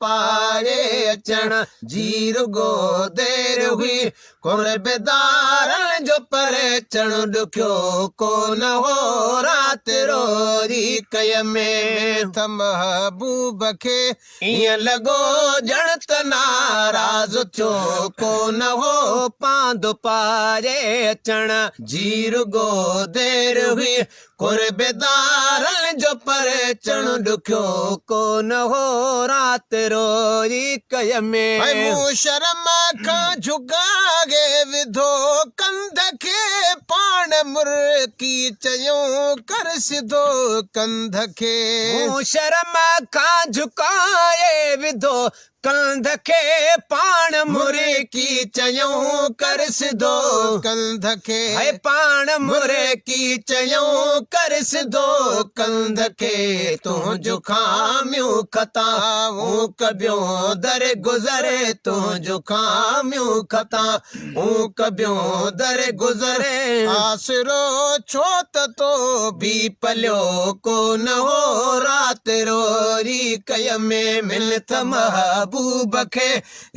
पाए अचण जी रुगो देर हुई कुर्बेदारन जो परे चण दुखियो कोन हो रात रोरी कय में त महबूब खे ईअं लॻो ॼण त नाराज़ थियो कोन हो पांदो पाए अचण जी रुगो देर हुई कुर्बेदारन जो परे चण दुखियो कोन हो रात रोरी कय में मूं शर्म खां झुकागे विधो कंध खे पाण मुर्की चयूं कर सिधो कंध खे मूं शर्म खां झुकाए विधो कंध खे पाण मुर्की चयूं कर सिधो कंध खे पाण मुर्की चयूं कर सिधो कंध खे तूं जुखामियूं खताऊं कबियों दर गुज़रे तूं जुखामियूं खताऊं कबियों दर गुज़रे आसरो छो त तो भी पलियो कोन हो रात रोरी कय में मिलत महबूब खे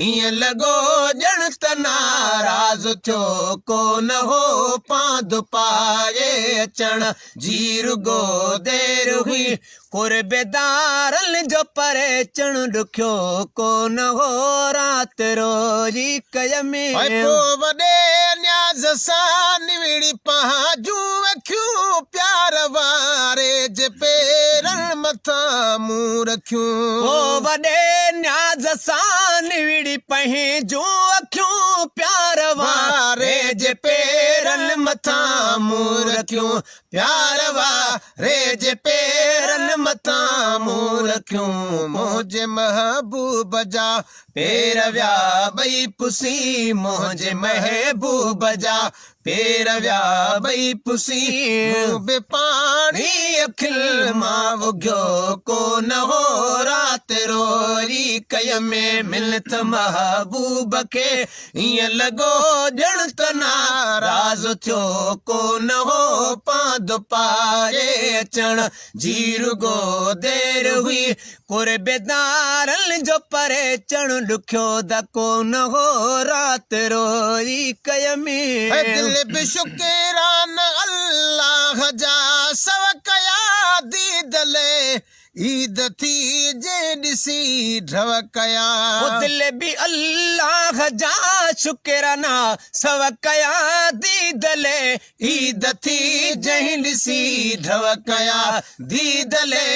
ईअं लॻो ॼण त नाराज़ थियो कोन हो पांदो पाए अचण जी रुगो देर हुई कुर्बेदारन जो परे चण दुखियो कोन हो रात रोरी कय में पोइ वॾे न्याज़ सां निविड़ी पंहिंजूं अखियूं प्यार वारे जे पेरनि मथां मूं रखियूं पोइ वॾे न्याज़ सां निविड़ी पंहिंजूं अखियूं प्यार वारे जे पेरनि मथां मूं रखियूं प्यार वारे जे पेरनि मथां मूं रखियूं मुंहिंजे महबूब जा पेर विया ॿई पुसी मुंहिंजे महबूब जा पेर विया ॿई पुसी मूं बि पाणी अखिल मां उगियो कोन हो रात रोरी कय में मिलत महबूब खे ईअं लॻो ॼण त नाराज़ थियो कोन हो पांदो पाए अचण जी रुगो देर हुई कुर्बेदारन जो परे चण दुखियो द कोन हो रात रोरी कय में दिल बि शुक्रान अल्लाह जा सव कया दीदले ईद थी जे ॾिसी ढव कया दिल बि अल्लाह जा शुक्राना सव कया दीदले ईद थी जंहिं ॾिसी ढव कया दीदले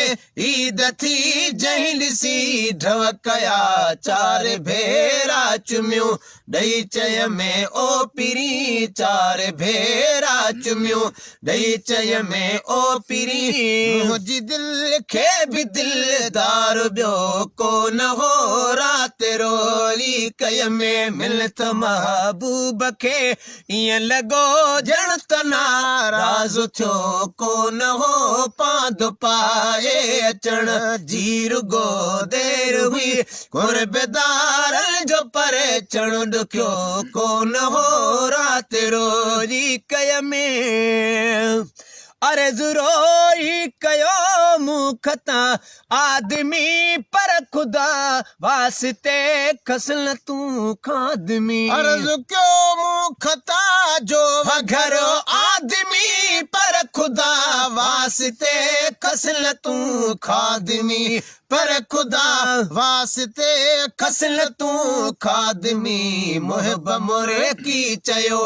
ईद थी जंहिं ॾिसी ढव कया चार भेरा चुमियूं ॾई चय में ओ पिरी चार भेरा चुमियूं ॾई चय में ओ पिरी मुंहिंजी दिल खे भी दिलदार ॿियो कोन हो रात रोरी कय में मिलत महबूब खे ईअं लॻो ॼण त नाराज़ थियो कोन हो पांदो पाए अचण जी रुगो देर हुई कुर्बेदारन जो परे चण दुखियो कोन हो रात रोरी कय में अर्ज़ रोई कयो मुखता आदमी पर खुदा वास्ते खसल तूं खादमी अर्ज़ क्यों मुखता जो घर आदमी पर खुदा वास्ते खसल तूं खादमी पर खुदा वास्ते खसल तूं खादमी मुहब मोरे की चयो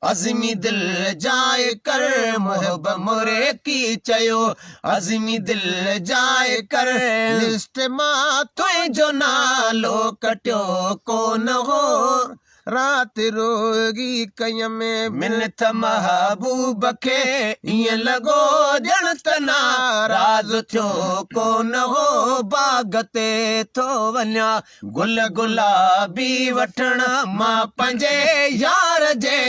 अज़मी दिल जाए कर मुहब मोरे की चयो अज़मी दिल जाए कर लिस्ट मां तुंहिंजो नालो कटियो कोन हो रात रोगी कय में मिलत महबूब खे ईअं लॻो ॼण त नाराज़ थियो कोन हो बाग ते थो वञा गुल गुलाबी वठण मां पंहिंजे यार जे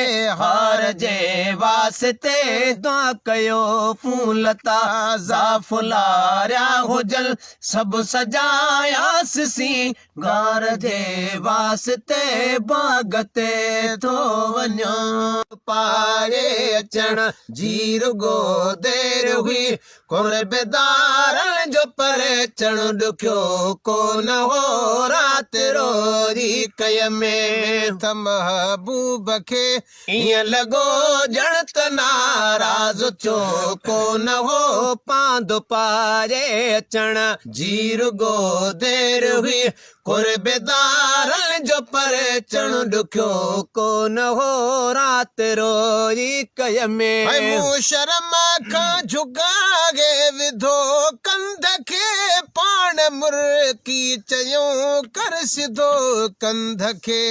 हार जे वास्ते दुआ कयो फूल ताज़ा फुलारिया हुजनि सभु सजायास सिंगार जे वास्ते बाग गते थो वञो पाए अचण जी रुगो देर हुई कुर्बेदारन जो परे चण दुखियो कोन हो। राति रोरी कय में त महबूब खे ईअं लॻो ॼण त नाराज़ थियो कोन हो पांदो पारे अचण जी रुगो देर हुई कुर्बेदारनि जो पर चण ॾुखियो कोन हो राति रोरी कय में मूं शर्म खां झुकाए विधो कंध खे पाण मुर्की चयूं कर सिधो कंध खे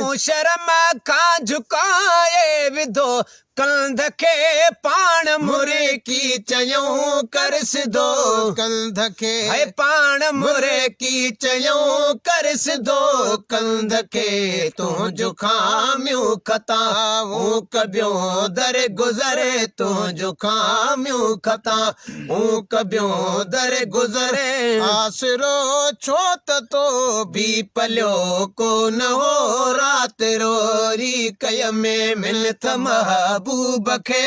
मूं शर्म खां झुकाए विधो कंध खे पाण मुर्की चयूं कर सिधो कंध खे पाण मुर्की चयूं कर सिधो कंध खे तुंहिंजो खामियूं खताऊं कबियूं दर गुज़रे तुंहिंजो खामियूं खताऊं कबियूं दर गुज़रे आसरो छो त तो बि पलियो कोन हो राति रोरी कय में मिलत महबूब खे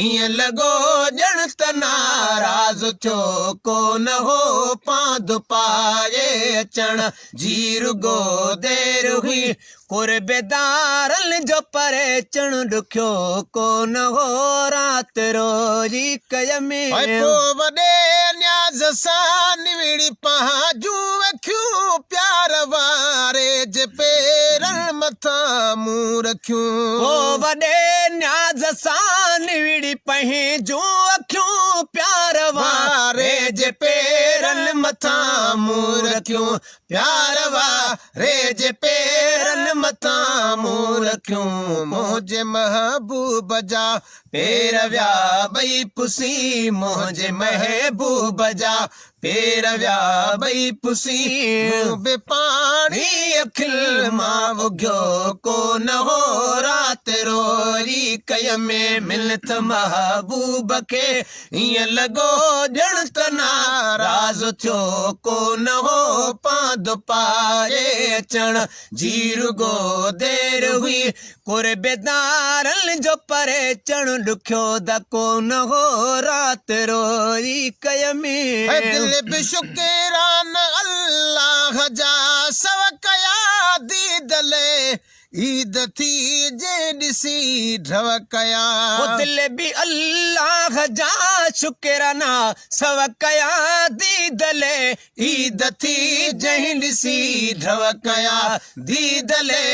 ईअं लॻो ॼण त नाराज़ थियो कोन हो पांदो पाए अचण जी रुगो देर हुई कुर्बेदारनि जो परे चण ॾुखियो कोन हो राति रोरी कय में वॾे न्याज़ सां निविड़ी पंहिंजूं अखियूं प्यार वारे जे पेरनि मथां मूं रखियूं वॾे न्याज़ सां निविड़ी पंहिंजूं अखियूं प्यार वारे जे पेरनि मथां मूं रखियूं प्यार वारे जे पेरनि मथां मूं रखियूं मुंहिंजे महबूब जा पेर विया ॿई पुसी मुंहिंजे महबूब जा पेर विया ॿई पुसी बि पाणी अखिल मां उघियो कोन हो राति रोरी कय में मिलत महबूब खे ईअं लॻो ॼण त नाराज़ थियो कोन हो पांदो पाए अचण जी रुगो देर हुई कुर्बेदारनि जो परे चण ॾुखियो द कोन हो राति रोरी कय में बि शुक्रान अल्लाह जा सव कया दीदले ईद थी जे ॾिसी ढव कया दिल बि अल्लाह जा शुक्राना सव कया दीदले ईद थी जंहिं ॾिसी ढव कया दीदले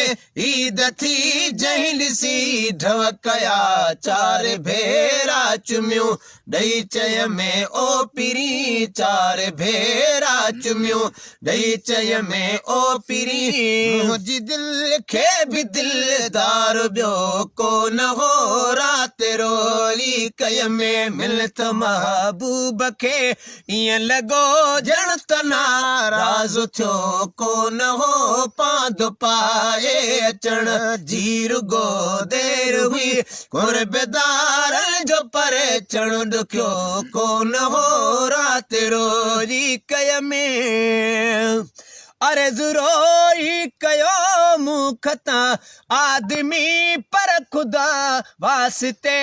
ईद थी जंहिं ॾिसी ढव कया चार भेरा चुमियूं ॾई चय में ओ पिरी चार भेरा चुमियूं ॾई चय में ओ पिरी मुंहिंजी दिल खे भी दिलदार ॿियो कोन हो राति रोरी कय में मिलत महबूब खे ईअं लॻो ॼण त नाराज़ थियो कोन हो पांदो पाए अचण जी रुगो देर हुई कुर्बेदारनि जो परे चण ॾुखियो कोन हो राति रोरी कय में अर्ज़ रोरी कयो मूं खतां आदमी पर खुदा वास्ते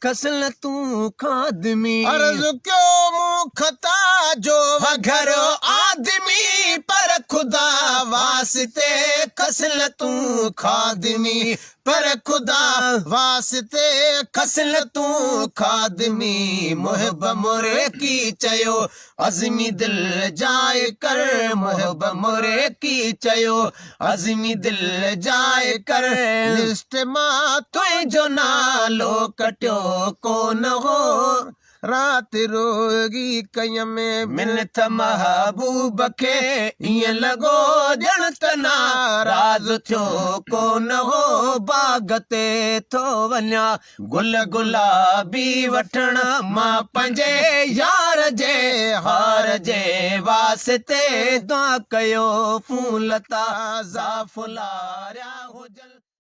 खसल तूं खादमी अर्ज़ कयो मूं खतां जो घर आदमी पर खुदा वास्ते खसल तूं खादमी पर खुदा वास्ते खसल तूं खादमी मुहिब मोरे की चयो अज़मी दिल जाए कर मुहिब मोरे की चयो अज़मी दिल जाए कर लिस्ट मां तुंहिंजो नालो कटियो कोन हो राति रोगी कय में मिलत महबूब खे ईअं लॻो ॼण त नाराज़ थियो कोन हो बाग ते थो वञा गुल गुलाबी वठण मां पंहिंजे यार जे हार जे वास्ते दुआ कयो फूल ताज़ा फुलारिया हुजनि।